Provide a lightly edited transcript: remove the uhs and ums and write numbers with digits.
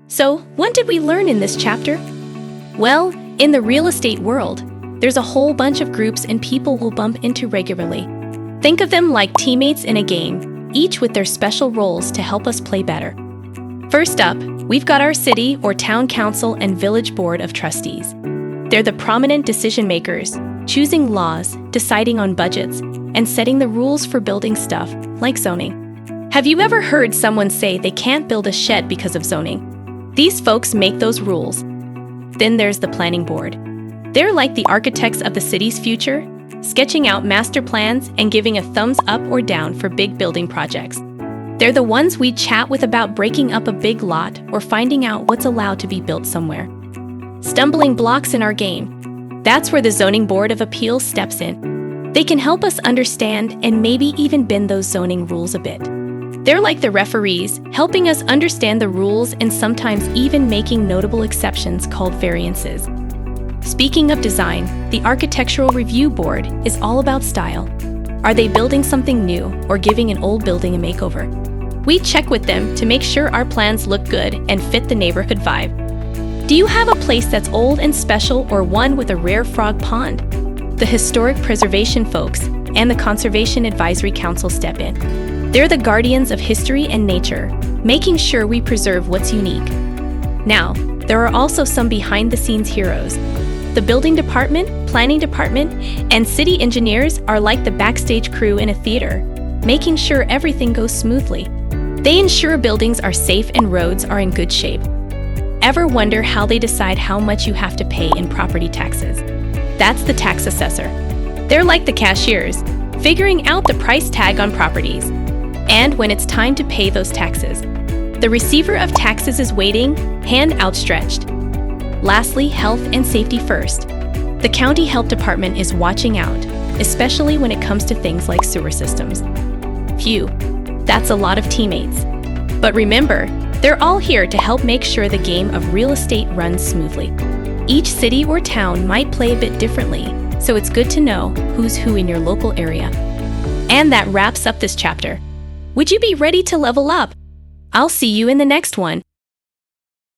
So, what did we learn in this chapter? Well, in the real estate world, there's a whole bunch of groups and people we'll bump into regularly. Think of them like teammates in a game, each with their special roles to help us play better. First up, we've got our city or town council and village board of trustees. They're the prominent decision makers, choosing laws, deciding on budgets, and setting the rules for building stuff, like zoning. Have you ever heard someone say they can't build a shed because of zoning? These folks make those rules. Then there's the planning board. They're like the architects of the city's future, sketching out master plans and giving a thumbs up or down for big building projects. They're the ones we chat with about breaking up a big lot or finding out what's allowed to be built somewhere. Stumbling blocks in our game. That's where the Zoning Board of Appeals steps in. They can help us understand and maybe even bend those zoning rules a bit. They're like the referees, helping us understand the rules and sometimes even making notable exceptions called variances. Speaking of design, the Architectural Review Board is all about style. Are they building something new or giving an old building a makeover? We check with them to make sure our plans look good and fit the neighborhood vibe. Do you have a place that's old and special or one with a rare frog pond? The Historic Preservation folks and the Conservation Advisory Council step in. They're the guardians of history and nature, making sure we preserve what's unique. Now, there are also some behind-the-scenes heroes. The building department, planning department, and city engineers are like the backstage crew in a theater, making sure everything goes smoothly. They ensure buildings are safe and roads are in good shape. Ever wonder how they decide how much you have to pay in property taxes? That's the tax assessor. They're like the cashiers, figuring out the price tag on properties. And when it's time to pay those taxes, the receiver of taxes is waiting, hand outstretched. Lastly, health and safety first. The county health department is watching out, especially when it comes to things like sewer systems. Phew, that's a lot of teammates. But remember, they're all here to help make sure the game of real estate runs smoothly. Each city or town might play a bit differently, so it's good to know who's who in your local area. And that wraps up this chapter. Would you be ready to level up? I'll see you in the next one.